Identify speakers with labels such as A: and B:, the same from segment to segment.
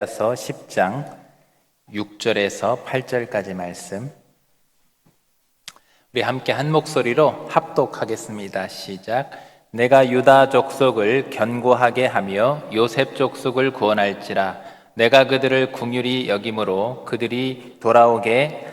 A: 서 10장 6절에서 8절까지 말씀 우리 함께 한 목소리로 합독하겠습니다. 시작. 내가 유다 족속을 견고하게 하며 요셉 족속을 구원할지라. 내가 그들을 긍휼히 여김으로 그들이 돌아오게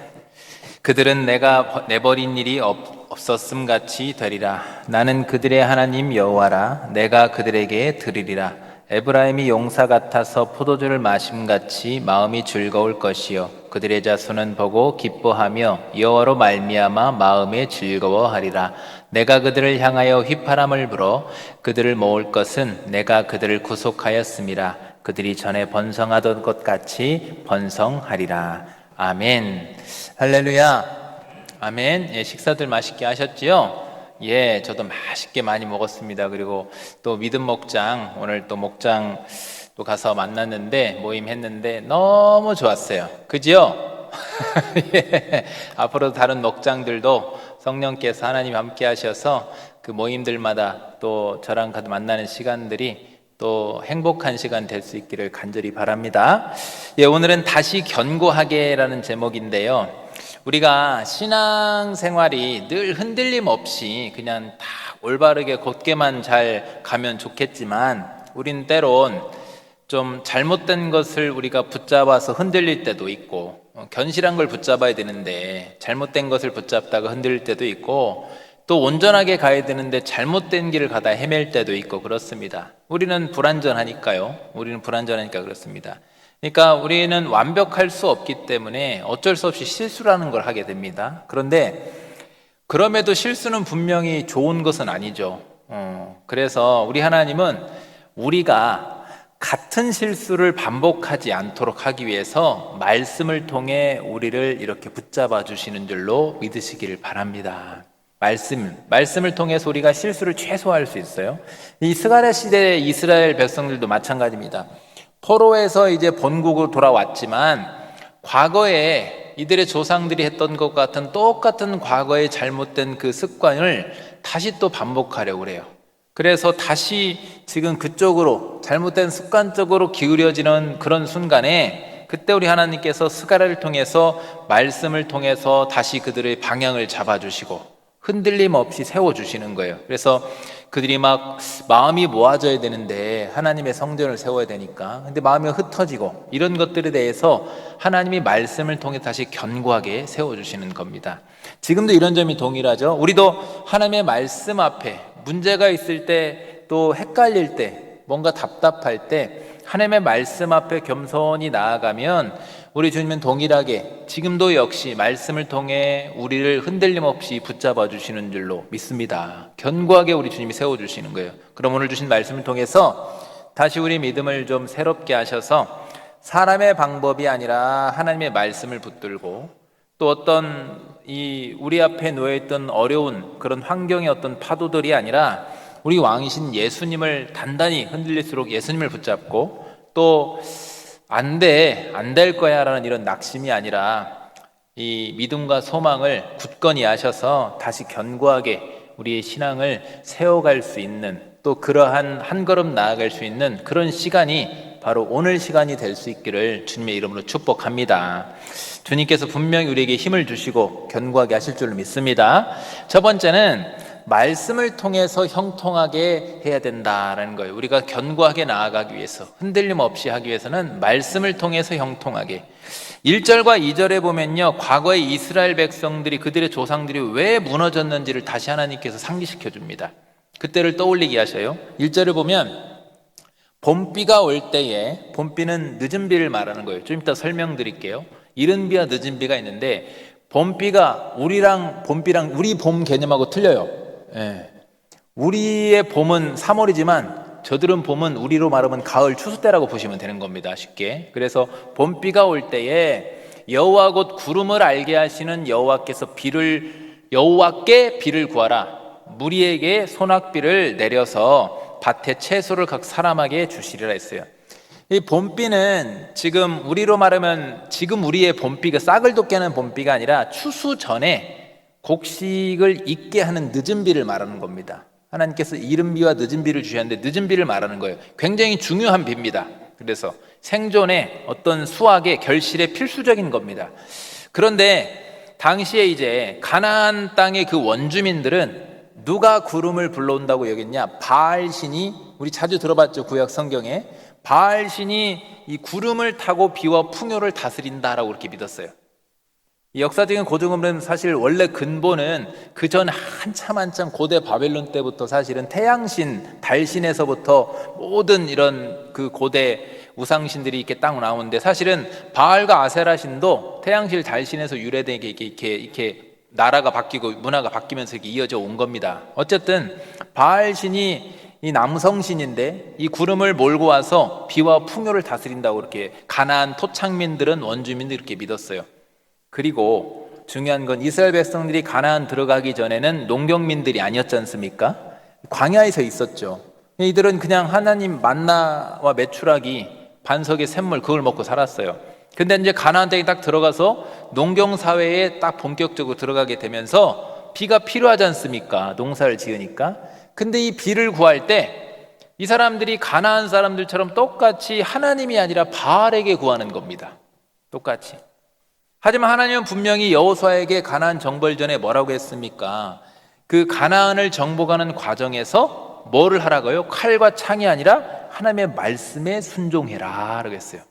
A: 그들은 내가 내버린 일이 없었음 같이 되리라. 나는 그들의 하나님 여호와라. 내가 그들에게 드리리라. 에브라임이 용사 같아서 포도주를 마심같이 마음이 즐거울 것이요 그들의 자손은 보고 기뻐하며 여호와로 말미암아 마음에 즐거워하리라. 내가 그들을 향하여 휘파람을 불어 그들을 모을 것은 내가 그들을 구속하였음이라. 그들이 전에 번성하던 것 같이 번성하리라. 아멘. 할렐루야. 아멘. 예, 식사들 맛있게 하셨지요? 예, 저도 맛있게 많이 먹었습니다. 그리고 또 믿음 목장, 오늘 또 목장 또 가서 만났는데, 모임했는데 너무 좋았어요. 그지요? 예, 앞으로 다른 목장들도 성령께서 하나님 함께 하셔서 그 모임들마다 또 저랑 같이 만나는 시간들이 또 행복한 시간 될 수 있기를 간절히 바랍니다. 예, 오늘은 다시 견고하게라는 제목인데요. 우리가 신앙생활이 늘 흔들림 없이 그냥 다 올바르게 곧게만 잘 가면 좋겠지만 우린 때론 좀 잘못된 것을 우리가 붙잡아서 흔들릴 때도 있고 견실한 걸 붙잡아야 되는데 잘못된 것을 붙잡다가 흔들릴 때도 있고 또 온전하게 가야 되는데 잘못된 길을 가다 헤맬 때도 있고 그렇습니다. 우리는 불완전하니까 그렇습니다. 그러니까 우리는 완벽할 수 없기 때문에 어쩔 수 없이 실수라는 걸 하게 됩니다. 그런데 그럼에도 실수는 분명히 좋은 것은 아니죠. 그래서 우리 하나님은 우리가 같은 실수를 반복하지 않도록 하기 위해서 말씀을 통해 우리를 이렇게 붙잡아 주시는 줄로 믿으시기를 바랍니다. 말씀을 통해서 우리가 실수를 최소화할 수 있어요. 이 스가랴 시대의 이스라엘 백성들도 마찬가지입니다. 포로에서 이제 본국으로 돌아왔지만 과거에 이들의 조상들이 했던 것 같은 똑같은 과거의 잘못된 그 습관을 다시 또 반복하려고 그래요. 그래서 다시 지금 그쪽으로 잘못된 습관적으로 기울여지는 그런 순간에 그때 우리 하나님께서 스가랴를 통해서 말씀을 통해서 다시 그들의 방향을 잡아주시고 흔들림 없이 세워주시는 거예요. 그래서 그들이 막 마음이 모아져야 되는데 하나님의 성전을 세워야 되니까 근데 마음이 흩어지고 이런 것들에 대해서 하나님이 말씀을 통해 다시 견고하게 세워주시는 겁니다. 지금도 이런 점이 동일하죠. 우리도 하나님의 말씀 앞에 문제가 있을 때 또 헷갈릴 때 뭔가 답답할 때 하나님의 말씀 앞에 겸손히 나아가면 우리 주님은 동일하게 지금도 역시 말씀을 통해 우리를 흔들림 없이 붙잡아 주시는 줄로 믿습니다. 견고하게 우리 주님이 세워주시는 거예요. 그럼 오늘 주신 말씀을 통해서 다시 우리 믿음을 좀 새롭게 하셔서 사람의 방법이 아니라 하나님의 말씀을 붙들고 또 어떤 우리 앞에 놓여있던 어려운 그런 환경의 어떤 파도들이 아니라 우리 왕이신 예수님을 단단히 흔들릴수록 예수님을 붙잡고 또 안 될 거야 라는 이런 낙심이 아니라 이 믿음과 소망을 굳건히 하셔서 다시 견고하게 우리의 신앙을 세워갈 수 있는 또 그러한 한 걸음 나아갈 수 있는 그런 시간이 바로 오늘 시간이 될 수 있기를 주님의 이름으로 축복합니다. 주님께서 분명히 우리에게 힘을 주시고 견고하게 하실 줄로 믿습니다. 첫 번째는 말씀을 통해서 형통하게 해야 된다라는 거예요. 우리가 견고하게 나아가기 위해서 흔들림 없이 하기 위해서는 말씀을 통해서 형통하게 1절과 2절에 보면요 과거의 이스라엘 백성들이 그들의 조상들이 왜 무너졌는지를 다시 하나님께서 상기시켜 줍니다. 그때를 떠올리게 하셔요. 1절을 보면 봄비가 올 때에 봄비는 늦은 비를 말하는 거예요. 좀 이따 설명드릴게요. 이른 비와 늦은 비가 있는데 봄비가 우리랑 봄비랑 우리 봄 개념하고 틀려요. 예. 우리의 봄은 3월이지만 저들은 봄은 우리로 말하면 가을 추수 때라고 보시면 되는 겁니다. 쉽게. 그래서 봄비가 올 때에 여호와 곧 구름을 알게 하시는 여호와께 비를 구하라. 무리에게 소낙비를 내려서 밭에 채소를 각 사람에게 주시리라 했어요. 이 봄비는 지금 우리로 말하면 지금 우리의 봄비가 싹을 돋게 하는 봄비가 아니라 추수 전에 곡식을 익게 하는 늦은 비를 말하는 겁니다. 하나님께서 이른 비와 늦은 비를 주셨는데 늦은 비를 말하는 거예요. 굉장히 중요한 비입니다. 그래서 생존의 어떤 수확의 결실의 필수적인 겁니다. 그런데 당시에 이제 가나안 땅의 그 원주민들은 누가 구름을 불러온다고 여겼냐? 바알 신이, 우리 자주 들어봤죠, 구약 성경에. 바알 신이 이 구름을 타고 비와 풍요를 다스린다라고 그렇게 믿었어요. 이 역사적인 고증은 사실 원래 근본은 그 전 한참 고대 바벨론 때부터 사실은 태양신, 달신에서부터 모든 이런 그 고대 우상신들이 이렇게 딱 나오는데, 사실은 바알과 아세라신도 태양신, 달신에서 유래된 게 이렇게 나라가 바뀌고 문화가 바뀌면서 이렇게 이어져 온 겁니다. 어쨌든 바알신이 이 남성신인데 이 구름을 몰고 와서 비와 풍요를 다스린다고 이렇게 가나안 토착민들은, 원주민들이 이렇게 믿었어요. 그리고 중요한 건 이스라엘 백성들이 가나안 들어가기 전에는 농경민들이 아니었지 않습니까? 광야에서 있었죠. 이들은 그냥 하나님 만나와 메추라기, 반석의 샘물, 그걸 먹고 살았어요. 근데 이제 가나안 땅에 딱 들어가서 농경사회에 딱 본격적으로 들어가게 되면서 비가 필요하지 않습니까? 농사를 지으니까. 근데 이 비를 구할 때 이 사람들이 가나안 사람들처럼 똑같이 하나님이 아니라 바알에게 구하는 겁니다. 똑같이. 하지만 하나님은 분명히 여호수아에게 가나안 정벌 전에 뭐라고 했습니까? 그 가나안을 정복하는 과정에서 뭐를 하라고요? 칼과 창이 아니라 하나님의 말씀에 순종해라 라고 했어요.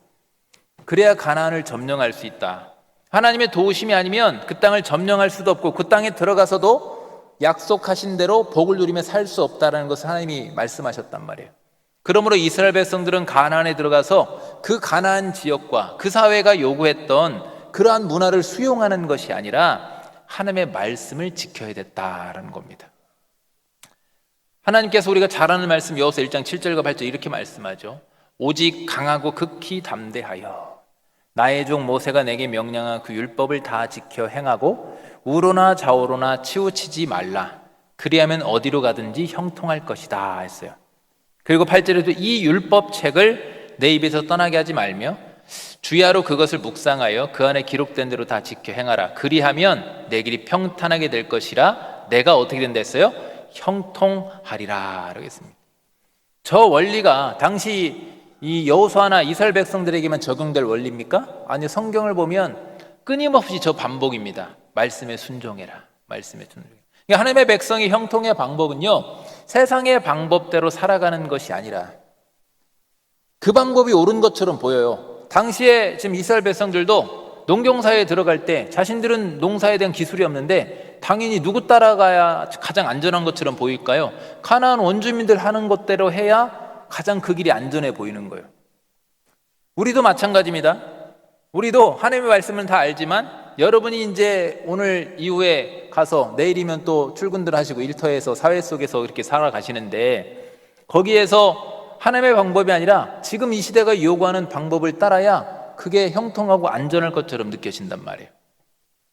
A: 그래야 가나안을 점령할 수 있다. 하나님의 도우심이 아니면 그 땅을 점령할 수도 없고 그 땅에 들어가서도 약속하신 대로 복을 누리며 살 수 없다는 것을 하나님이 말씀하셨단 말이에요. 그러므로 이스라엘 백성들은 가나안에 들어가서 그 가나안 지역과 그 사회가 요구했던 그러한 문화를 수용하는 것이 아니라 하나님의 말씀을 지켜야 됐다라는 겁니다. 하나님께서 우리가 잘 아는 말씀 여호수아 1장 7절과 8절 이렇게 말씀하죠. 오직 강하고 극히 담대하여 나의 종 모세가 내게 명령한 그 율법을 다 지켜 행하고 우로나 좌우로나 치우치지 말라. 그리하면 어디로 가든지 형통할 것이다 했어요. 그리고 8절에도 이 율법책을 내 입에서 떠나게 하지 말며 주야로 그것을 묵상하여 그 안에 기록된 대로 다 지켜 행하라. 그리하면 내 길이 평탄하게 될 것이라. 내가 어떻게 된다 했어요? 형통하리라 라고 했습니다. 저 원리가 당시 이 여호수아나 이스라엘 백성들에게만 적용될 원리입니까? 아니요, 성경을 보면 끊임없이 저 반복입니다. 말씀에 순종해라. 말씀에 순종해라. 그러니까 하나님의 백성의 형통의 방법은요, 세상의 방법대로 살아가는 것이 아니라 그 방법이 옳은 것처럼 보여요. 당시에 지금 이스라엘 백성들도 농경사회에 들어갈 때 자신들은 농사에 대한 기술이 없는데 당연히 누구 따라가야 가장 안전한 것처럼 보일까요? 가나안 원주민들 하는 것대로 해야 가장 그 길이 안전해 보이는 거예요. 우리도 마찬가지입니다. 우리도 하나님의 말씀은 다 알지만 여러분이 이제 오늘 이후에 가서 내일이면 또 출근들 하시고 일터에서 사회 속에서 이렇게 살아가시는데 거기에서 하나님의 방법이 아니라 지금 이 시대가 요구하는 방법을 따라야 그게 형통하고 안전할 것처럼 느껴진단 말이에요.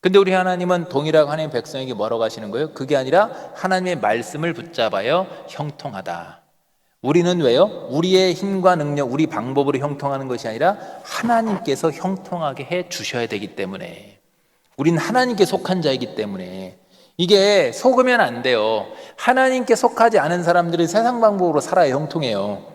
A: 근데 우리 하나님은 동일하게 하나님의 백성에게 뭐라고 하시는 거예요? 그게 아니라 하나님의 말씀을 붙잡아요 형통하다. 우리는 왜요? 우리의 힘과 능력, 우리 방법으로 형통하는 것이 아니라 하나님께서 형통하게 해 주셔야 되기 때문에, 우리는 하나님께 속한 자이기 때문에 이게 속으면 안 돼요. 하나님께 속하지 않은 사람들이 세상 방법으로 살아야 형통해요.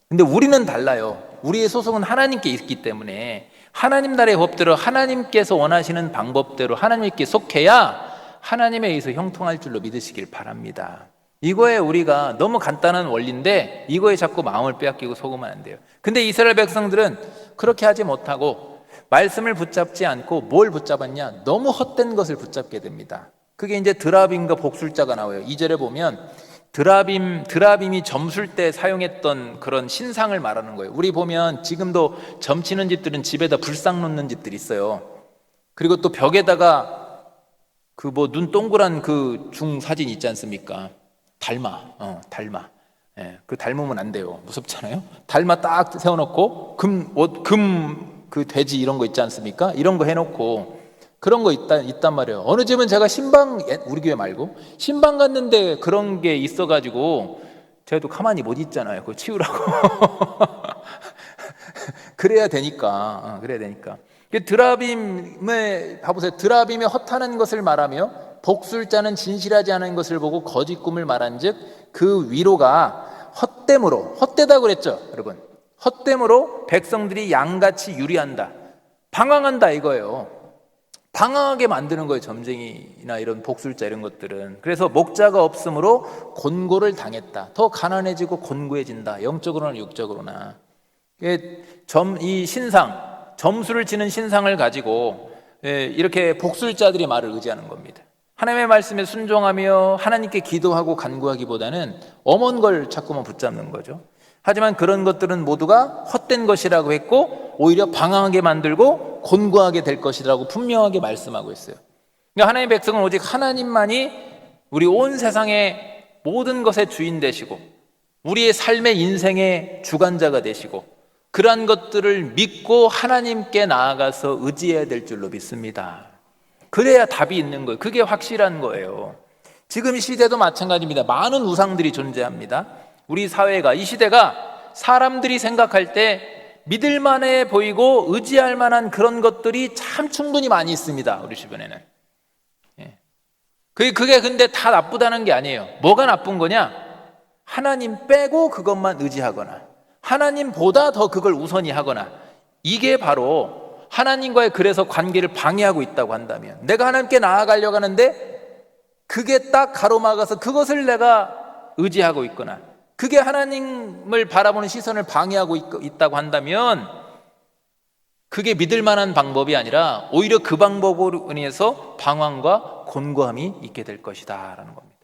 A: 근데 우리는 달라요. 우리의 소속은 하나님께 있기 때문에 하나님 나라의 법대로 하나님께서 원하시는 방법대로 하나님께 속해야 하나님에 의해서 형통할 줄로 믿으시길 바랍니다. 이거에 우리가 너무 간단한 원리인데 이거에 자꾸 마음을 빼앗기고 속으면 안 돼요. 근데 이스라엘 백성들은 그렇게 하지 못하고 말씀을 붙잡지 않고 뭘 붙잡았냐? 너무 헛된 것을 붙잡게 됩니다. 그게 이제 드라빔과 복술자가 나와요. 2절에 보면 드라빔이 점술 때 사용했던 그런 신상을 말하는 거예요. 우리 보면 지금도 점치는 집들은 집에다 불상 놓는 집들이 있어요. 그리고 또 벽에다가 그 눈 동그란 그 중 사진 있지 않습니까? 달마. 예, 그 닮으면 안 돼요. 무섭잖아요. 달마 딱 세워놓고 금 그 돼지 이런 거 있지 않습니까? 이런 거 해놓고 그런 거 있단 말이에요. 어느 집은 제가 신방, 우리 교회 말고 신방 갔는데 그런 게 있어가지고 제가 가만히 못 있잖아요. 그거 치우라고. 그래야 되니까. 드라빔에 봐보세요. 드라빔에 허탄한 것을 말하며 복술자는 진실하지 않은 것을 보고 거짓 꿈을 말한즉 그 위로가 헛되다고 그랬죠, 여러분. 헛됨으로 백성들이 양같이 유리한다, 방황한다 이거예요. 방황하게 만드는 거예요. 점쟁이나 이런 복술자 이런 것들은. 그래서 목자가 없으므로 곤고를 당했다. 더 가난해지고 곤고해진다. 영적으로나 육적으로나. 이 신상, 점수를 치는 신상을 가지고 이렇게 복술자들이 말을 의지하는 겁니다. 하나님의 말씀에 순종하며 하나님께 기도하고 간구하기보다는 엄한 걸 자꾸만 붙잡는 거죠. 하지만 그런 것들은 모두가 헛된 것이라고 했고 오히려 방황하게 만들고 곤고하게 될 것이라고 분명하게 말씀하고 있어요. 그러니까 하나님의 백성은 오직 하나님만이 우리 온 세상의 모든 것의 주인 되시고 우리의 삶의 인생의 주관자가 되시고 그러한 것들을 믿고 하나님께 나아가서 의지해야 될 줄로 믿습니다. 그래야 답이 있는 거예요. 그게 확실한 거예요. 지금 이 시대도 마찬가지입니다. 많은 우상들이 존재합니다. 우리 사회가, 이 시대가 사람들이 생각할 때 믿을만해 보이고 의지할 만한 그런 것들이 참 충분히 많이 있습니다. 우리 주변에는. 그게 근데 다 나쁘다는 게 아니에요. 뭐가 나쁜 거냐? 하나님 빼고 그것만 의지하거나 하나님보다 더 그걸 우선히 하거나, 이게 바로 하나님과의 그래서 관계를 방해하고 있다고 한다면, 내가 하나님께 나아가려고 하는데 그게 딱 가로막아서 그것을 내가 의지하고 있거나 그게 하나님을 바라보는 시선을 방해하고 있다고 한다면 그게 믿을 만한 방법이 아니라 오히려 그 방법으로 인해서 방황과 곤고함이 있게 될 것이다 라는 겁니다.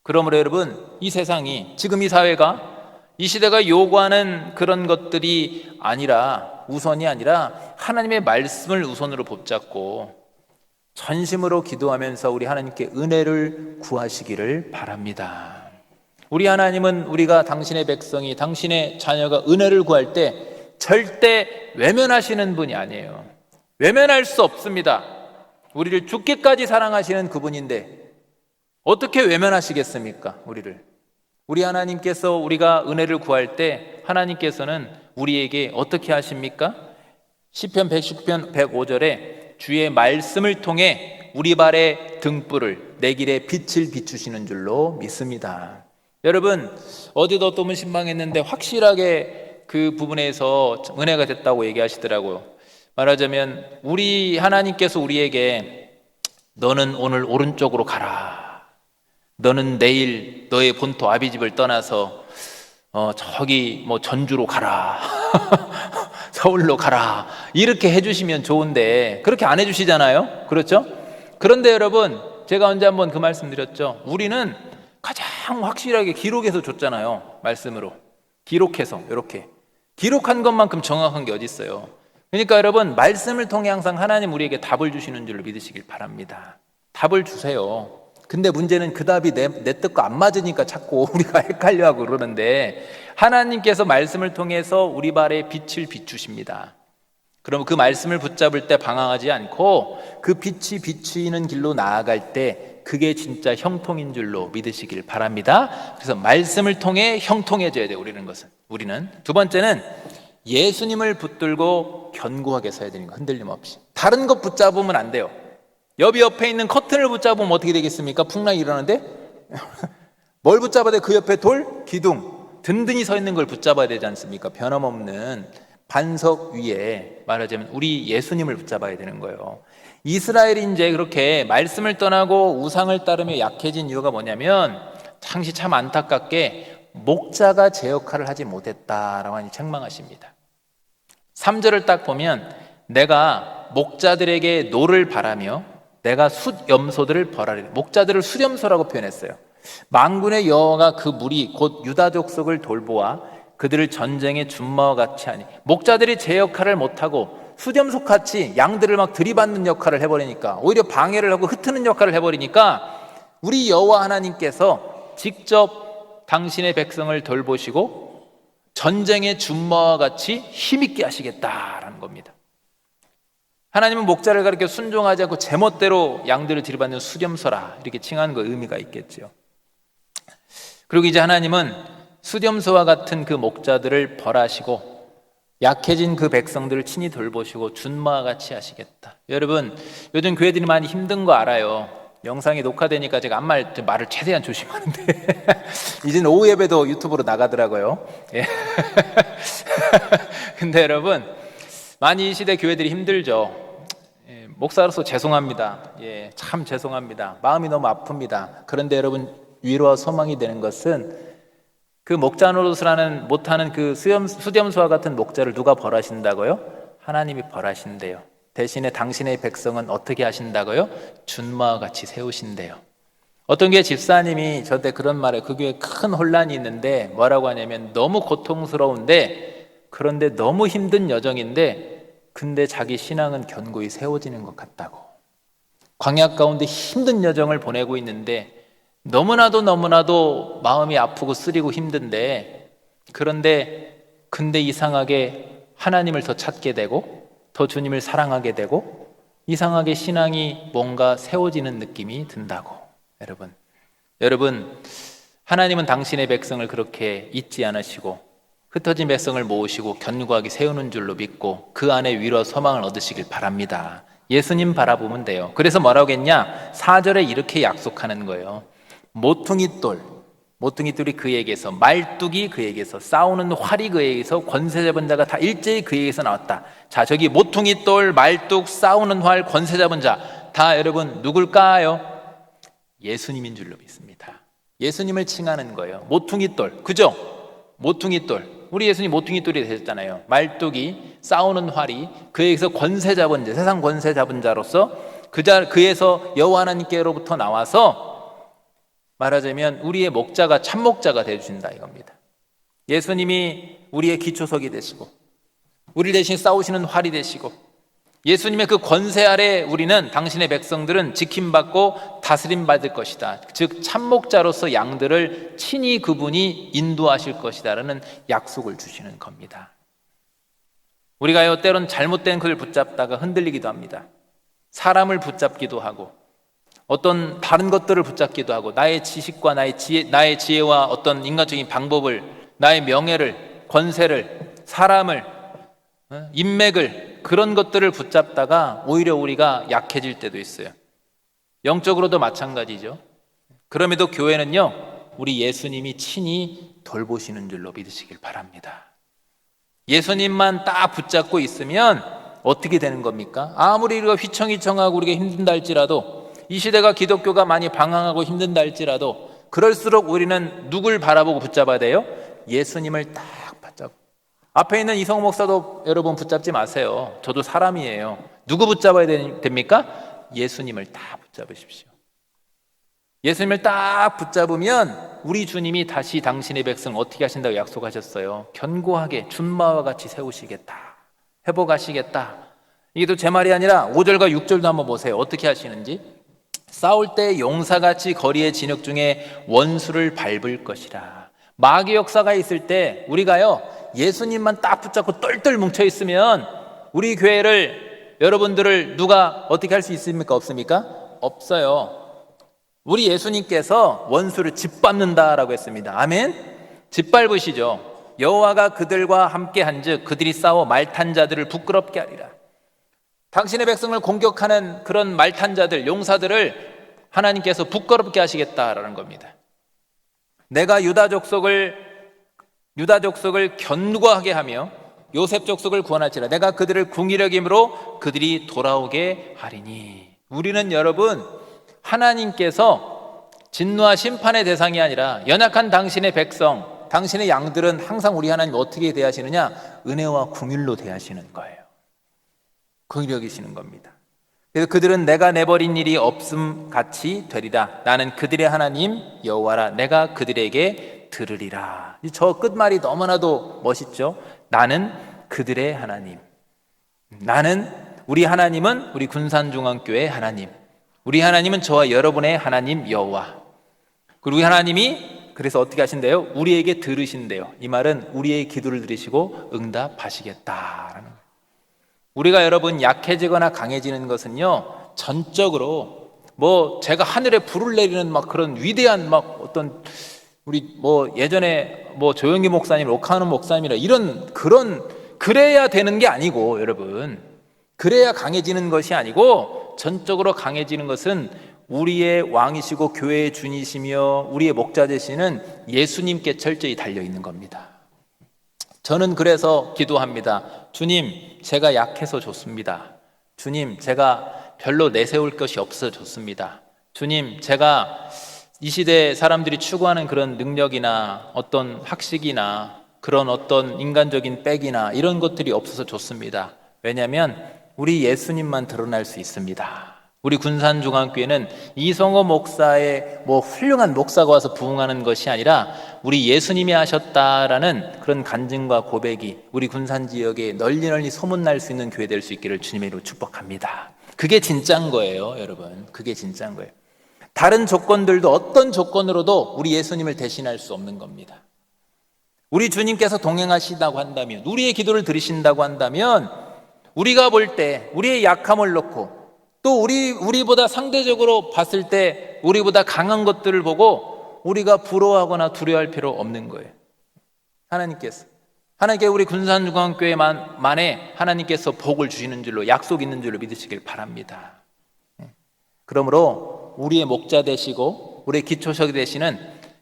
A: 그러므로 여러분, 이 세상이, 지금 이 사회가, 이 시대가 요구하는 그런 것들이 아니라, 우선이 아니라 하나님의 말씀을 우선으로 붙잡고 전심으로 기도하면서 우리 하나님께 은혜를 구하시기를 바랍니다. 우리 하나님은 우리가 당신의 백성이, 당신의 자녀가 은혜를 구할 때 절대 외면하시는 분이 아니에요. 외면할 수 없습니다. 우리를 죽기까지 사랑하시는 그분인데 어떻게 외면하시겠습니까? 우리 하나님께서 우리가 은혜를 구할 때 하나님께서는 우리에게 어떻게 하십니까? 시편 119편 105절에 주의 말씀을 통해 우리 발의 등불을, 내 길에 빛을 비추시는 줄로 믿습니다. 여러분, 어디도 또 신방했는데 확실하게 그 부분에서 은혜가 됐다고 얘기하시더라고요. 말하자면 우리 하나님께서 우리에게 너는 오늘 오른쪽으로 가라, 너는 내일 너의 본토 아비집을 떠나서 저기 전주로 가라 서울로 가라, 이렇게 해주시면 좋은데 그렇게 안 해주시잖아요. 그렇죠? 그런데 여러분, 제가 언제 한번 그 말씀 드렸죠. 우리는 가장 확실하게 기록해서 줬잖아요. 말씀으로 기록해서, 이렇게 기록한 것만큼 정확한 게 어디 있어요. 그러니까 여러분, 말씀을 통해 항상 하나님 우리에게 답을 주시는 줄로 믿으시길 바랍니다. 답을 주세요. 근데 문제는 그 답이 내 뜻과 안 맞으니까 자꾸 우리가 헷갈려하고 그러는데, 하나님께서 말씀을 통해서 우리 발에 빛을 비추십니다. 그럼 그 말씀을 붙잡을 때 방황하지 않고 그 빛이 비추이는 길로 나아갈 때 그게 진짜 형통인 줄로 믿으시길 바랍니다. 그래서 말씀을 통해 형통해져야 돼요. 우리는 두 번째는 예수님을 붙들고 견고하게 서야 되는 거, 흔들림 없이. 다른 것 붙잡으면 안 돼요. 옆에 있는 커튼을 붙잡으면 어떻게 되겠습니까? 풍랑이 일어나는데 뭘 붙잡아야 돼? 그 옆에 돌, 기둥, 든든히 서 있는 걸 붙잡아야 되지 않습니까? 변함없는 반석 위에, 말하자면 우리 예수님을 붙잡아야 되는 거예요. 이스라엘이 이제 그렇게 말씀을 떠나고 우상을 따르며 약해진 이유가 뭐냐면, 당시 참 안타깝게 목자가 제 역할을 하지 못했다라고 하니 책망하십니다. 3절을 딱 보면, 내가 목자들에게 노를 바라며 내가 숫염소들을 벌하리라. 목자들을 숫염소라고 표현했어요. 만군의 여호와가 그 무리 곧 유다 족속을 돌보아 그들을 전쟁의 준마와 같이 하니, 목자들이 제 역할을 못하고 숫염소같이 양들을 막 들이받는 역할을 해버리니까, 오히려 방해를 하고 흩트는 역할을 해버리니까 우리 여호와 하나님께서 직접 당신의 백성을 돌보시고 전쟁의 준마와 같이 힘있게 하시겠다라는 겁니다. 하나님은 목자를 가르쳐 순종하지 않고 제멋대로 양들을 들이받는 숫염소라, 이렇게 칭한 거 의미가 있겠죠. 그리고 이제 하나님은 숫염소와 같은 그 목자들을 벌하시고 약해진 그 백성들을 친히 돌보시고 준마와 같이 하시겠다. 여러분, 요즘 교회들이 많이 힘든 거 알아요. 영상이 녹화되니까 제가 말을 최대한 조심하는데 이제는 오후 예배도 유튜브로 나가더라고요. 예. 근데 여러분, 많이 이 시대 교회들이 힘들죠. 예, 목사로서 죄송합니다. 예, 참 죄송합니다. 마음이 너무 아픕니다. 그런데 여러분, 위로와 소망이 되는 것은 그 목자 노릇을 못하는 그 수렴수와 같은 목자를 누가 벌하신다고요? 하나님이 벌하신대요. 대신에 당신의 백성은 어떻게 하신다고요? 준마와 같이 세우신대요. 어떤 교회 집사님이 저한테 그런 말에, 그 교회에 큰 혼란이 있는데 뭐라고 하냐면, 너무 고통스러운데, 그런데 너무 힘든 여정인데, 근데 자기 신앙은 견고히 세워지는 것 같다고. 광야 가운데 힘든 여정을 보내고 있는데 너무나도 마음이 아프고 쓰리고 힘든데, 근데 이상하게 하나님을 더 찾게 되고 더 주님을 사랑하게 되고 이상하게 신앙이 뭔가 세워지는 느낌이 든다고. 여러분, 하나님은 당신의 백성을 그렇게 잊지 않으시고 흩어진 백성을 모으시고 견고하게 세우는 줄로 믿고 그 안에 위로 소망을 얻으시길 바랍니다. 예수님 바라보면 돼요. 그래서 뭐라고 했냐? 4절에 이렇게 약속하는 거예요. 모퉁이돌이 그에게서, 말뚝이 그에게서, 싸우는 활이 그에게서, 권세 잡은 자가 다 일제히 그에게서 나왔다. 자, 저기 모퉁이돌, 말뚝, 싸우는 활, 권세 잡은 자, 다 여러분 누굴까요? 예수님인 줄로 믿습니다. 예수님을 칭하는 거예요. 모퉁이돌, 그죠? 모퉁이돌, 우리 예수님 모퉁이돌이 되셨잖아요. 말뚝이, 싸우는 활이 그에게서 권세 잡은 자, 세상 권세 잡은 자로서 그에서 여호와 하나님께로부터 나와서 말하자면 우리의 목자가, 참목자가 되어주신다 이겁니다. 예수님이 우리의 기초석이 되시고 우리 대신 싸우시는 활이 되시고 예수님의 그 권세 아래 우리는, 당신의 백성들은 지킴받고 다스림받을 것이다. 즉 참목자로서 양들을 친히 그분이 인도하실 것이다 라는 약속을 주시는 겁니다. 우리가요, 때론 잘못된 그를 붙잡다가 흔들리기도 합니다. 사람을 붙잡기도 하고 어떤 다른 것들을 붙잡기도 하고 나의 지식과 나의 지혜와 어떤 인간적인 방법을, 나의 명예를, 권세를, 사람을, 인맥을, 그런 것들을 붙잡다가 오히려 우리가 약해질 때도 있어요. 영적으로도 마찬가지죠. 그럼에도 교회는요, 우리 예수님이 친히 돌보시는 줄로 믿으시길 바랍니다. 예수님만 딱 붙잡고 있으면 어떻게 되는 겁니까? 아무리 우리가 휘청휘청하고 우리가 힘든다 할지라도, 이 시대가 기독교가 많이 방황하고 힘든다 할지라도, 그럴수록 우리는 누굴 바라보고 붙잡아야 돼요? 예수님을 딱 붙잡고. 앞에 있는 이성 목사도 여러분 붙잡지 마세요. 저도 사람이에요. 누구 붙잡아야 됩니까? 예수님을 딱 붙잡으십시오. 예수님을 딱 붙잡으면 우리 주님이 다시 당신의 백성을 어떻게 하신다고 약속하셨어요? 견고하게 준마와 같이 세우시겠다, 회복하시겠다. 이게 또 제 말이 아니라 5절과 6절도 한번 보세요. 어떻게 하시는지. 싸울 때 용사같이 거리의 진흙 중에 원수를 밟을 것이라. 마귀 역사가 있을 때 우리가요, 예수님만 딱 붙잡고 똘똘 뭉쳐 있으면 우리 교회를, 여러분들을 누가 어떻게 할 수 있습니까? 없습니까? 없어요. 우리 예수님께서 원수를 짓밟는다라고 했습니다. 아멘? 짓밟으시죠. 여호와가 그들과 함께 한즉 그들이 싸워 말탄 자들을 부끄럽게 하리라. 당신의 백성을 공격하는 그런 말탄 자들, 용사들을 하나님께서 부끄럽게 하시겠다라는 겁니다. 내가 유다 족속을 견고하게 하며 요셉 족속을 구원할지라. 내가 그들을 궁일의 힘으로 그들이 돌아오게 하리니. 우리는 여러분, 하나님께서 진노와 심판의 대상이 아니라 연약한 당신의 백성, 당신의 양들은 항상 우리 하나님 어떻게 대하시느냐? 은혜와 긍휼로 대하시는 거예요. 긍휼히 여기시는 겁니다. 그래서 그들은 내가 내버린 일이 없음 같이 되리라. 나는 그들의 하나님 여호와라. 내가 그들에게 들으리라. 저 끝말이 너무나도 멋있죠. 나는 그들의 하나님. 우리 하나님은 우리 군산중앙교회의 하나님. 우리 하나님은 저와 여러분의 하나님 여호와. 그리고 우리 하나님이 그래서 어떻게 하신대요? 우리에게 들으신대요. 이 말은 우리의 기도를 들으시고 응답하시겠다라는 거예요. 우리가 여러분 약해지거나 강해지는 것은요, 전적으로 제가 하늘에 불을 내리는 그런 위대한 어떤 우리 예전에 조영기 목사님, 옥하는 목사님이라 이런 그래야 되는 게 아니고, 여러분 그래야 강해지는 것이 아니고, 전적으로 강해지는 것은 우리의 왕이시고 교회의 주님이시며 우리의 목자 되시는 예수님께 철저히 달려있는 겁니다. 저는 그래서 기도합니다. 주님, 제가 약해서 좋습니다. 주님, 제가 별로 내세울 것이 없어 좋습니다. 주님, 제가 이 시대 사람들이 추구하는 그런 능력이나 어떤 학식이나 그런 어떤 인간적인 백이나 이런 것들이 없어서 좋습니다. 왜냐하면 우리 예수님만 드러날 수 있습니다. 우리 군산중앙교회는 이성호 목사의 훌륭한 목사가 와서 부흥하는 것이 아니라 우리 예수님이 하셨다라는 그런 간증과 고백이 우리 군산 지역에 널리 소문날 수 있는 교회 될 수 있기를 주님의 이름으로 축복합니다. 그게 진짜인 거예요, 여러분. 그게 진짜인 거예요. 다른 조건들도 어떤 조건으로도 우리 예수님을 대신할 수 없는 겁니다. 우리 주님께서 동행하시다고 한다면, 우리의 기도를 들으신다고 한다면, 우리가 볼 때 우리의 약함을 놓고 또 우리보다 상대적으로 봤을 때 우리보다 강한 것들을 보고 우리가 부러워하거나 두려워할 필요 없는 거예요. 하나님께 우리 군산중앙교회만에 하나님께서 복을 주시는 줄로, 약속 있는 줄로 믿으시길 바랍니다. 그러므로 우리의 목자 되시고 우리의 기초석이 되시는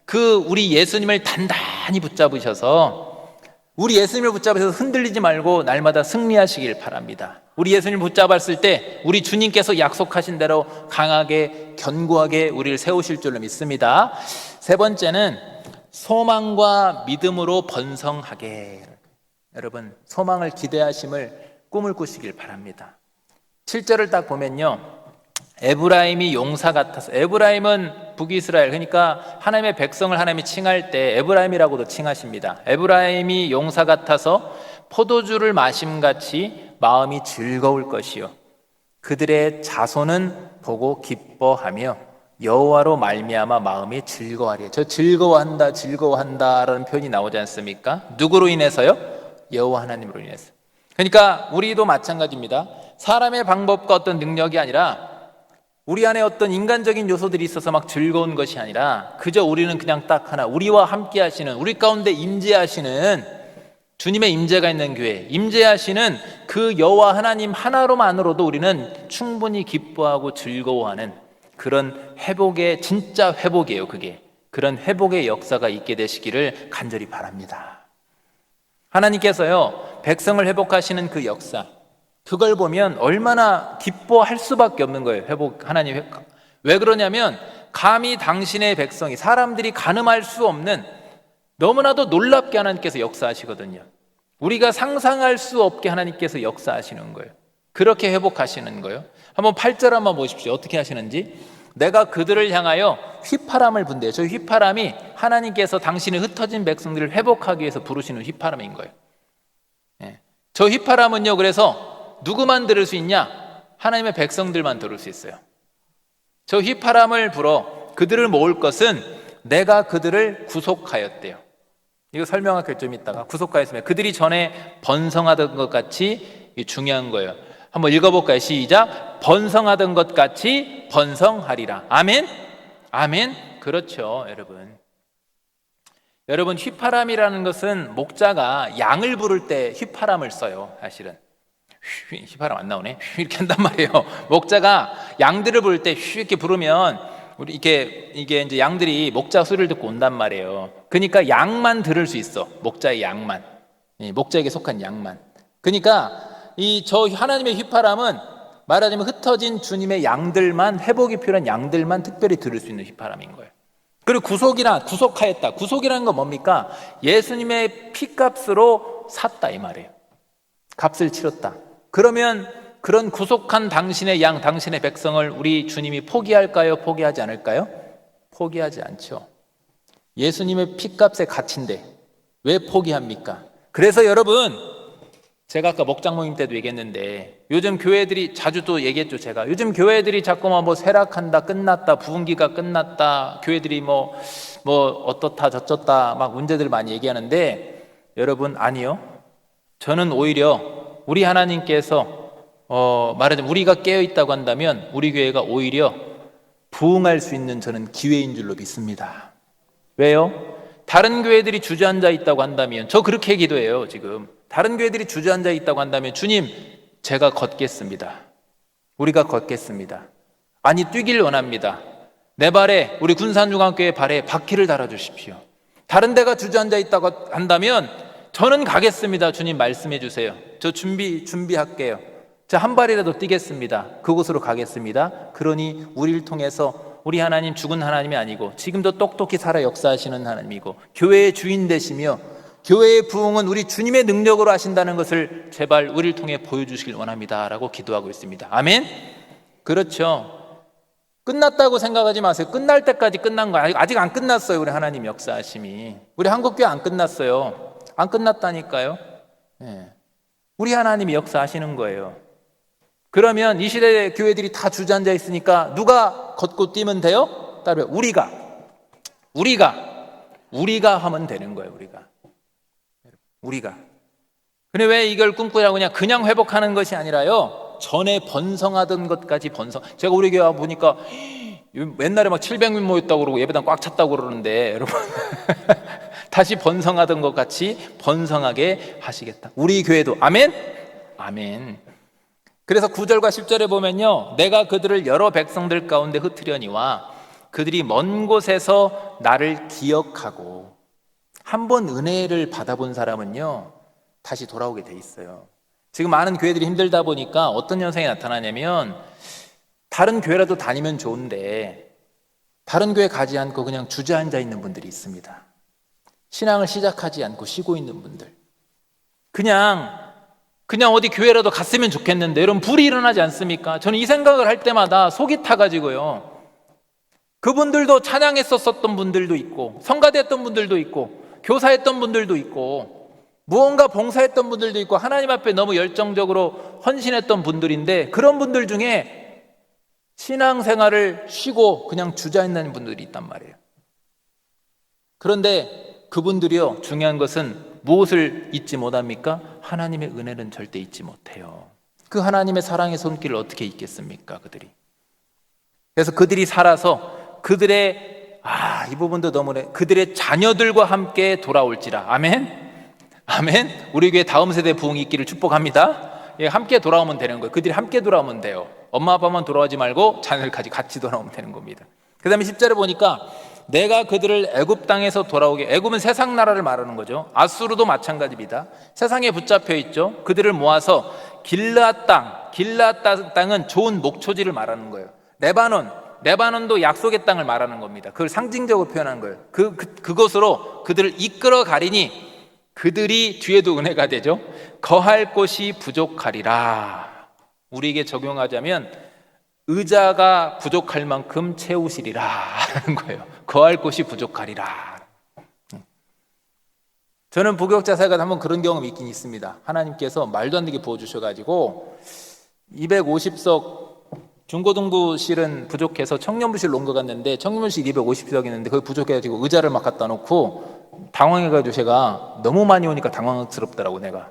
A: 그 우리 예수님을 단단히 붙잡으셔서 우리 예수님을 붙잡으셔서 흔들리지 말고 날마다 승리하시길 바랍니다. 우리 예수님을 붙잡았을 때 우리 주님께서 약속하신 대로 강하게 견고하게 우리를 세우실 줄로 믿습니다. 세 번째는 소망과 믿음으로 번성하게. 여러분, 소망을 기대하심을 꿈을 꾸시길 바랍니다. 7절을 딱 보면요, 에브라임이 용사 같아서, 에브라임은 북이스라엘, 그러니까 하나님의 백성을 하나님이 칭할 때 에브라임이라고도 칭하십니다. 에브라임이 용사 같아서 포도주를 마심같이 마음이 즐거울 것이요 그들의 자손은 보고 기뻐하며 여호와로 말미암아 마음이 즐거워하리라. 저 즐거워한다라는 표현이 나오지 않습니까? 누구로 인해서요? 여호와 하나님으로 인해서. 그러니까 우리도 마찬가지입니다. 사람의 방법과 어떤 능력이 아니라 우리 안에 어떤 인간적인 요소들이 있어서 막 즐거운 것이 아니라 그저 우리는 그냥 딱 하나, 우리와 함께 하시는, 우리 가운데 임재하시는 주님의 임재가 있는 교회, 임재하시는 그 여호와 하나님 하나로만으로도 우리는 충분히 기뻐하고 즐거워하는 그런 회복의, 진짜 회복이에요. 그게 그런 회복의 역사가 있게 되시기를 간절히 바랍니다. 하나님께서요, 백성을 회복하시는 그 역사, 그걸 보면 얼마나 기뻐할 수밖에 없는 거예요. 하나님 회복. 왜 그러냐면 감히 당신의 백성이, 사람들이 가늠할 수 없는, 너무나도 놀랍게 하나님께서 역사하시거든요. 우리가 상상할 수 없게 하나님께서 역사하시는 거예요. 그렇게 회복하시는 거예요. 한번 8절 한번 보십시오. 어떻게 하시는지. 내가 그들을 향하여 휘파람을 분대요. 저 휘파람이 하나님께서 당신의 흩어진 백성들을 회복하기 위해서 부르시는 휘파람인 거예요. 저 휘파람은요, 그래서 누구만 들을 수 있냐? 하나님의 백성들만 들을 수 있어요. 저 휘파람을 불어 그들을 모을 것은 내가 그들을 구속하였대요. 이거 설명할 좀 있다가 구속하였으면 그들이 전에 번성하던 것 같이, 중요한 거예요. 한번 읽어볼까요? 시작. 번성하던 것 같이 번성하리라. 아멘? 아멘? 그렇죠, 여러분. 여러분, 휘파람이라는 것은 목자가 양을 부를 때 휘파람을 써요. 사실은 휘파람 안 나오네. 이렇게 한단 말이에요. 목자가 양들을 부를 때 이렇게 부르면 이게 이제 양들이 목자 소리를 듣고 온단 말이에요. 그러니까 양만 들을 수 있어. 목자의 양만, 목자에게 속한 양만. 그러니까 저 하나님의 휘파람은 말하자면 흩어진 주님의 양들만, 회복이 필요한 양들만 특별히 들을 수 있는 휘파람인 거예요. 그리고 구속하였다. 구속이라는 건 뭡니까? 예수님의 피값으로 샀다, 이 말이에요. 값을 치렀다. 그러면 그런 구속한 당신의 양, 당신의 백성을 우리 주님이 포기할까요? 포기하지 않을까요? 포기하지 않죠. 예수님의 피값의 가치인데 왜 포기합니까? 그래서 여러분, 제가 아까 목장 모임 때도 얘기했는데 요즘 교회들이, 자주 또 얘기했죠. 제가 요즘 교회들이 자꾸만 쇠락한다, 끝났다, 부흥기가 끝났다, 교회들이 어떻다 저쩌다 막 문제들 많이 얘기하는데, 여러분, 아니요. 저는 오히려 우리 하나님께서 말하자면 우리가 깨어있다고 한다면 우리 교회가 오히려 부흥할 수 있는, 저는 기회인 줄로 믿습니다. 왜요? 다른 교회들이 주저앉아 있다고 한다면, 저 그렇게 기도해요. 지금 다른 교회들이 주저앉아 있다고 한다면, 주님, 제가 걷겠습니다. 우리가 걷겠습니다. 많이 뛰길 원합니다. 내 발에, 우리 군산중앙교회 발에 바퀴를 달아주십시오. 다른 데가 주저앉아 있다고 한다면 저는 가겠습니다. 주님 말씀해 주세요. 저 준비할게요. 저 한 발이라도 뛰겠습니다. 그곳으로 가겠습니다. 그러니 우리를 통해서 우리 하나님 죽은 하나님이 아니고 지금도 똑똑히 살아 역사하시는 하나님이고 교회의 주인 되시며 교회의 부흥은 우리 주님의 능력으로 하신다는 것을 제발 우리를 통해 보여주시길 원합니다 라고 기도하고 있습니다. 아멘? 그렇죠. 끝났다고 생각하지 마세요. 끝날 때까지 끝난 거예요. 아직 안 끝났어요. 우리 하나님 역사하심이. 우리 한국교회 안 끝났어요. 안 끝났다니까요. 네. 우리 하나님이 역사하시는 거예요. 그러면 이 시대의 교회들이 다 주저앉아 있으니까 누가 걷고 뛰면 돼요? 따로 우리가 하면 되는 거예요. 우리가. 근데 왜 이걸 꿈꾸냐고 그냥 회복하는 것이 아니라요, 전에 번성하던 것까지 제가 우리 교회 보니까 옛날에 막 700명 모였다고 그러고 예배당 꽉 찼다고 그러는데, 여러분 다시 번성하던 것 같이 번성하게 하시겠다. 우리 교회도. 아멘? 아멘. 그래서 9절과 10절에 보면요, 내가 그들을 여러 백성들 가운데 흩으려니와 그들이 먼 곳에서 나를 기억하고. 한번 은혜를 받아본 사람은요 다시 돌아오게 돼 있어요. 지금 많은 교회들이 힘들다 보니까 어떤 현상이 나타나냐면, 다른 교회라도 다니면 좋은데 다른 교회 가지 않고 그냥 주저앉아 있는 분들이 있습니다. 신앙을 시작하지 않고 쉬고 있는 분들, 그냥 어디 교회라도 갔으면 좋겠는데, 여러분 불이 일어나지 않습니까? 저는 이 생각을 할 때마다 속이 타가지고요, 그분들도 찬양했었던 분들도 있고 성가대했던 분들도 있고 교사했던 분들도 있고 무언가 봉사했던 분들도 있고 하나님 앞에 너무 열정적으로 헌신했던 분들인데, 그런 분들 중에 신앙생활을 쉬고 그냥 주저앉는 분들이 있단 말이에요. 그런데 그분들이요, 중요한 것은 무엇을 잊지 못합니까? 하나님의 은혜는 절대 잊지 못해요. 그 하나님의 사랑의 손길을 어떻게 잊겠습니까? 그래서 그들이 살아서 이 부분도 너무네. 그들의 자녀들과 함께 돌아올지라. 아멘? 아멘? 우리 교회 다음 세대 부흥이 있기를 축복합니다. 함께 돌아오면 되는 거예요. 그들이 함께 돌아오면 돼요. 엄마 아빠만 돌아오지 말고 자녀들까지 같이 돌아오면 되는 겁니다. 그 다음에 10절에 보니까 내가 그들을 애굽 땅에서 돌아오게. 애굽은 세상 나라를 말하는 거죠. 아수르도 마찬가지입니다. 세상에 붙잡혀 있죠. 그들을 모아서 길르앗 땅은 좋은 목초지를 말하는 거예요. 레바논도 약속의 땅을 말하는 겁니다. 그걸 상징적으로 표현한 거예요. 그것으로 그들을 이끌어 가리니 그들이, 뒤에도 은혜가 되죠, 거할 곳이 부족하리라. 우리에게 적용하자면 의자가 부족할 만큼 채우시리라 라는 거예요. 거할 곳이 부족하리라. 저는 부교육자사가 한번 그런 경험이 있긴 있습니다. 하나님께서 말도 안 되게 부어주셔가지고 250석 중고등부실은 부족해서 청년부실로 옮겨갔는데, 청년부실 250석 있는데 거기 부족해가지고 의자를 막 갖다 놓고 당황해가지고, 제가 너무 많이 오니까 당황스럽더라고 내가.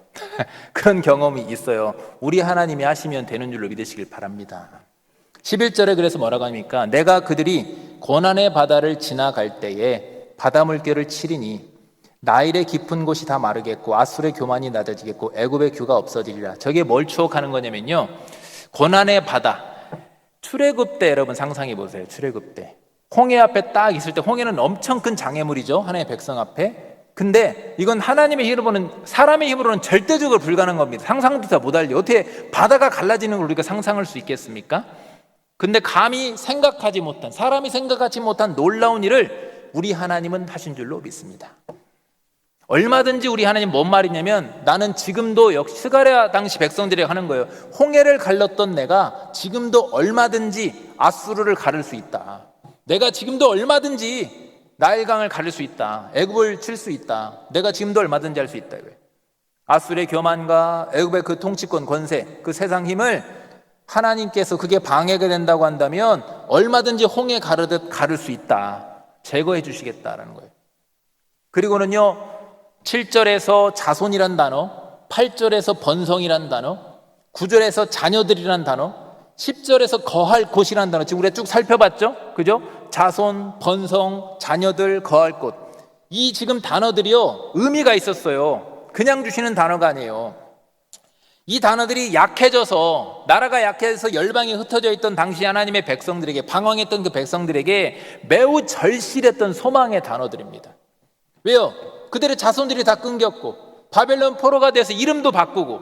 A: 그런 경험이 있어요. 우리 하나님이 하시면 되는 줄로 믿으시길 바랍니다. 11절에 그래서 뭐라고 합니까? 내가 그들이 고난의 바다를 지나갈 때에 바다 물결을 치리니 나일의 깊은 곳이 다 마르겠고 아술의 교만이 낮아지겠고 애굽의 규가 없어지리라. 저게 뭘 추억하는 거냐면요, 고난의 바다, 출애굽 때 여러분 상상해 보세요. 출애굽 때 홍해 앞에 딱 있을 때, 홍해는 엄청 큰 장애물이죠, 하나님의 백성 앞에. 근데 이건 하나님의 힘으로는, 사람의 힘으로는 절대적으로 불가능한 겁니다. 상상도 다 못할. 어떻게 바다가 갈라지는 걸 우리가 상상할 수 있겠습니까? 근데 사람이 생각하지 못한 놀라운 일을 우리 하나님은 하신 줄로 믿습니다. 얼마든지 우리 하나님 뭔 말이냐면, 나는 지금도 역시 스가랴 당시 백성들이 하는 거예요. 홍해를 갈랐던 내가 지금도 얼마든지 아수르를 가를 수 있다. 내가 지금도 얼마든지 나일강을 가를 수 있다. 애굽을 칠 수 있다. 내가 지금도 얼마든지 할 수 있다. 아수르의 교만과 애굽의 그 통치권 권세, 그 세상 힘을 하나님께서 그게 방해가 된다고 한다면 얼마든지 홍해 가르듯 가를 수 있다. 제거해 주시겠다라는 거예요. 그리고는요, 7절에서 자손이란 단어, 8절에서 번성이란 단어, 9절에서 자녀들이란 단어, 10절에서 거할 곳이란 단어, 지금 우리가 쭉 살펴봤죠? 그죠? 자손, 번성, 자녀들, 거할 곳. 이 지금 단어들이요, 의미가 있었어요. 그냥 주시는 단어가 아니에요. 이 단어들이 약해져서, 나라가 약해져서 열방이 흩어져 있던 당시 하나님의 백성들에게, 방황했던 그 백성들에게 매우 절실했던 소망의 단어들입니다. 왜요? 그들의 자손들이 다 끊겼고 바벨론 포로가 돼서 이름도 바꾸고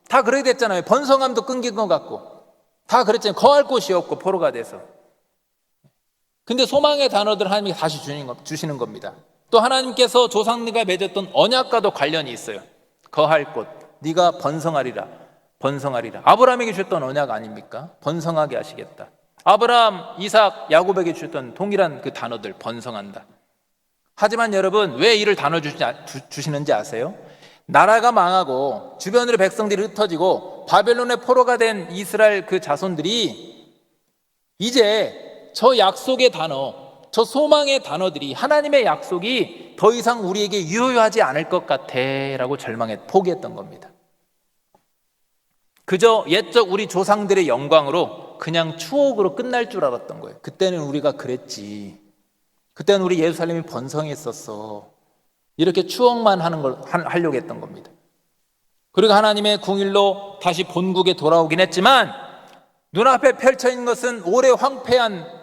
A: 다 그렇게 됐잖아요. 번성함도 끊긴 것 같고 다 그랬잖아요. 거할 곳이 없고 포로가 돼서. 근데 소망의 단어들 하나님이 다시 주시는 겁니다. 또 하나님께서 조상들과 맺었던 언약과도 관련이 있어요. 거할 곳, 네가 번성하리라, 번성하리라. 아브라함에게 주셨던 언약 아닙니까? 번성하게 하시겠다. 아브라함, 이삭, 야곱에게 주셨던 동일한 그 단어들, 번성한다. 하지만 여러분, 왜 이를 단어 주시는지 아세요? 나라가 망하고 주변으로 백성들이 흩어지고 바벨론의 포로가 된 이스라엘 그 자손들이 이제 저 약속의 단어, 저 소망의 단어들이, 하나님의 약속이 더 이상 우리에게 유효하지 않을 것 같아 라고 포기했던 겁니다. 그저 옛적 우리 조상들의 영광으로 그냥 추억으로 끝날 줄 알았던 거예요. 그때는 우리가 그랬지, 그때는 우리 예루살렘이 번성했었어, 이렇게 추억만 하려고 했던 겁니다. 그리고 하나님의 궁일로 다시 본국에 돌아오긴 했지만 눈앞에 펼쳐 있는 것은 오래 황폐한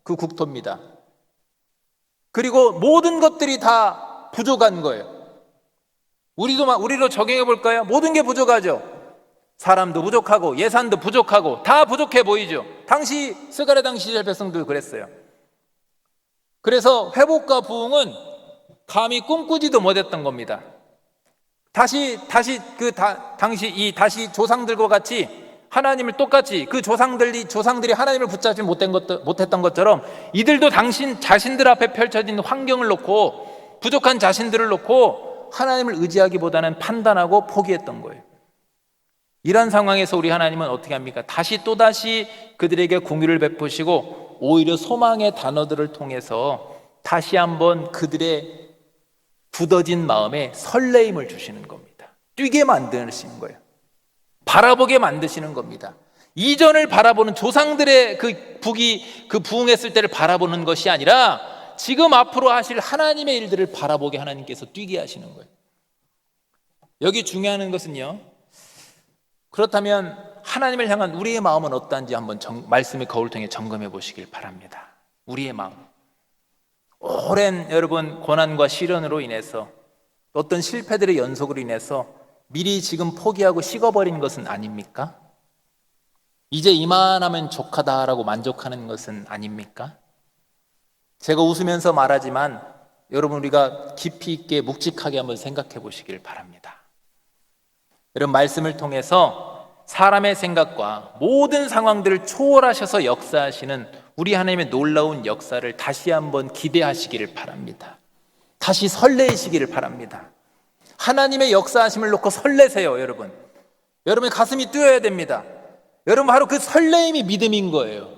A: 그 국토입니다. 그리고 모든 것들이 다 부족한 거예요. 우리로 적용해 볼까요? 모든 게 부족하죠. 사람도 부족하고 예산도 부족하고 다 부족해 보이죠. 스가랴 시절 백성들 그랬어요. 그래서 회복과 부흥은 감히 꿈꾸지도 못했던 겁니다. 다시 조상들과 같이 하나님을 똑같이 그 조상들이 하나님을 붙잡지 못했던 것처럼 이들도 자신들 앞에 펼쳐진 환경을 놓고, 부족한 자신들을 놓고 하나님을 의지하기보다는 판단하고 포기했던 거예요. 이런 상황에서 우리 하나님은 어떻게 합니까? 또다시 그들에게 공의를 베푸시고 오히려 소망의 단어들을 통해서 다시 한번 그들의 굳어진 마음에 설레임을 주시는 겁니다. 뛰게 만드시는 거예요. 바라보게 만드시는 겁니다. 이전을 바라보는, 조상들의 그 부흥했을 때를 바라보는 것이 아니라 지금 앞으로 하실 하나님의 일들을 바라보게 하나님께서 뛰게 하시는 거예요. 여기 중요한 것은요, 그렇다면 하나님을 향한 우리의 마음은 어떠한지 한번 말씀의 거울을 통해 점검해 보시길 바랍니다. 우리의 마음, 오랜 여러분 고난과 시련으로 인해서, 어떤 실패들의 연속으로 인해서 미리 지금 포기하고 식어버린 것은 아닙니까? 이제 이만하면 족하다라고 만족하는 것은 아닙니까? 제가 웃으면서 말하지만 여러분, 우리가 깊이 있게 묵직하게 한번 생각해 보시길 바랍니다. 여러분, 말씀을 통해서 사람의 생각과 모든 상황들을 초월하셔서 역사하시는 우리 하나님의 놀라운 역사를 다시 한번 기대하시기를 바랍니다. 다시 설레시기를 바랍니다. 하나님의 역사하심을 놓고 설레세요. 여러분의 가슴이 뛰어야 됩니다. 여러분, 바로 그 설레임이 믿음인 거예요.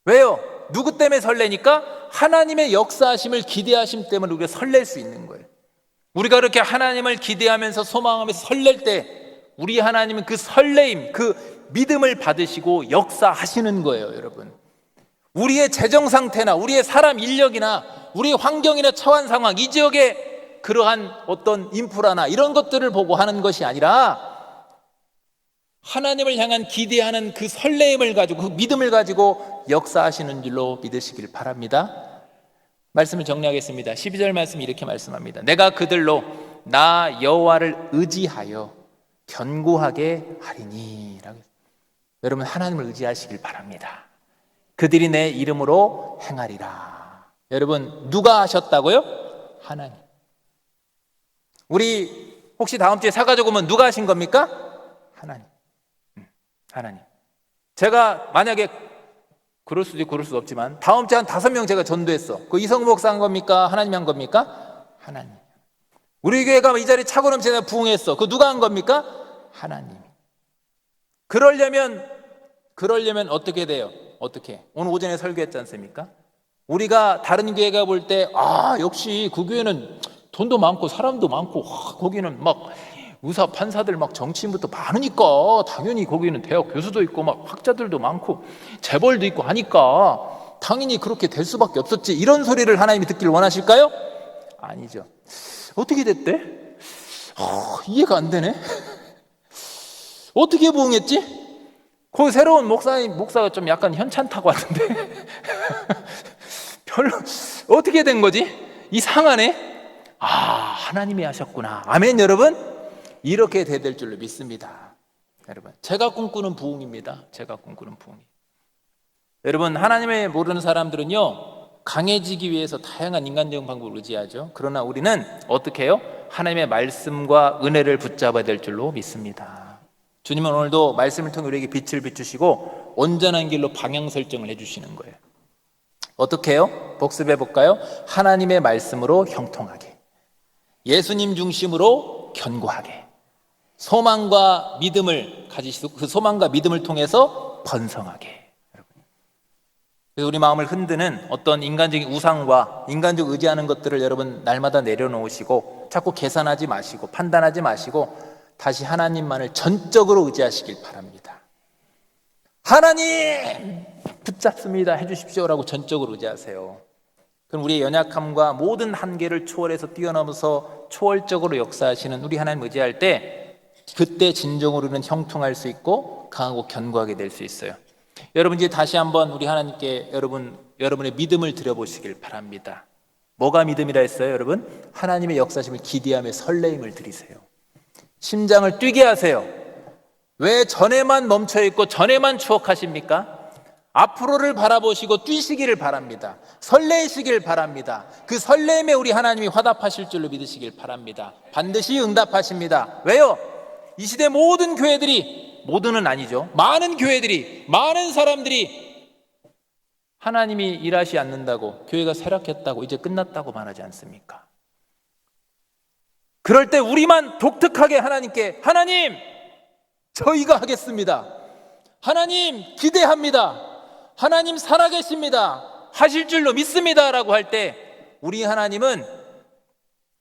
A: 왜요? 누구 때문에 설레니까? 하나님의 역사하심을 기대하심 때문에 우리가 설렐 수 있는 거예요. 우리가 그렇게 하나님을 기대하면서 소망하면서 설렐 때 우리 하나님은 그 설레임, 그 믿음을 받으시고 역사하시는 거예요. 여러분, 우리의 재정 상태나 우리의 사람 인력이나 우리의 환경이나 처한 상황, 이 지역의 그러한 어떤 인프라나 이런 것들을 보고 하는 것이 아니라 하나님을 향한 기대하는 그 설레임을 가지고, 그 믿음을 가지고 역사하시는 줄로 믿으시길 바랍니다. 말씀을 정리하겠습니다. 12절 말씀 이렇게 말씀합니다. 내가 그들로 나 여호와를 의지하여 견고하게 하리니. 여러분, 하나님을 의지하시길 바랍니다. 그들이 내 이름으로 행하리라. 여러분, 누가 하셨다고요? 하나님. 우리 혹시 다음 주에 사가지고 오면 누가 하신 겁니까? 하나님. 하나님. 제가 만약에 그럴 수도 있고 그럴 수도 없지만 다음 주에 한 5명 제가 전도했어. 그 이성우 목사 한 겁니까? 하나님이 한 겁니까? 하나님. 우리 교회가 이 자리에 차고 넘치는 부흥했어. 그 누가 한 겁니까? 하나님. 그러려면 어떻게 돼요? 어떻게? 오늘 오전에 설교했지 않습니까? 우리가 다른 교회가 볼 때 역시 그 교회는 돈도 많고 사람도 많고 거기는 막 의사, 판사들, 막 정치인부터 많으니까 당연히 거기는 대학 교수도 있고 막 학자들도 많고 재벌도 있고 하니까 당연히 그렇게 될 수밖에 없었지, 이런 소리를 하나님이 듣기를 원하실까요? 아니죠. 어떻게 됐대? 이해가 안 되네. 어떻게 부흥했지? 그 새로운 목사가 좀 약간 현찬타고 왔는데 별로 어떻게 된 거지? 이상하네. 아, 하나님이 하셨구나. 아멘. 여러분, 이렇게 될 줄로 믿습니다. 여러분, 제가 꿈꾸는 부흥입니다. 제가 꿈꾸는 부흥이. 여러분, 하나님을 모르는 사람들은요, 강해지기 위해서 다양한 인간적인 방법을 의지하죠. 그러나 우리는 어떻게 해요? 하나님의 말씀과 은혜를 붙잡아야 될 줄로 믿습니다. 주님은 오늘도 말씀을 통해 우리에게 빛을 비추시고 온전한 길로 방향 설정을 해주시는 거예요. 어떻게 해요? 복습해 볼까요? 하나님의 말씀으로 형통하게, 예수님 중심으로 견고하게, 소망과 믿음을 가지시고 그 소망과 믿음을 통해서 번성하게. 그래서 우리 마음을 흔드는 어떤 인간적인 우상과 인간적 의지하는 것들을 여러분 날마다 내려놓으시고 자꾸 계산하지 마시고 판단하지 마시고 다시 하나님만을 전적으로 의지하시길 바랍니다. 하나님 붙잡습니다 해주십시오라고 전적으로 의지하세요. 그럼 우리의 연약함과 모든 한계를 초월해서 뛰어넘어서 초월적으로 역사하시는 우리 하나님 의지할 때 그때 진정으로 우리는 형통할 수 있고 강하고 견고하게 될 수 있어요. 여러분 이제 다시 한번 우리 하나님께 여러분의 믿음을 드려보시길 바랍니다. 뭐가 믿음이라 했어요? 여러분, 하나님의 역사심을 기대하며 설레임을 드리세요. 심장을 뛰게 하세요. 왜 전에만 멈춰있고 전에만 추억하십니까? 앞으로를 바라보시고 뛰시기를 바랍니다. 설레시길 바랍니다. 그 설렘에 우리 하나님이 화답하실 줄로 믿으시길 바랍니다. 반드시 응답하십니다. 왜요? 이 시대 모든 교회들이, 모두는 아니죠, 많은 교회들이, 많은 사람들이 하나님이 일하시 않는다고, 교회가 쇠락했다고, 이제 끝났다고 말하지 않습니까? 그럴 때 우리만 독특하게 하나님께, 하나님 저희가 하겠습니다, 하나님 기대합니다, 하나님 살아계십니다, 하실 줄로 믿습니다 라고 할 때 우리 하나님은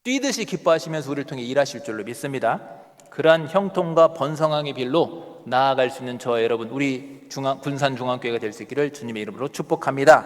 A: 뛰듯이 기뻐하시면서 우리를 통해 일하실 줄로 믿습니다. 그러한 형통과 번성함의 길로 나아갈 수 있는 저와 여러분, 우리 군산중앙교회가 될 수 있기를 주님의 이름으로 축복합니다.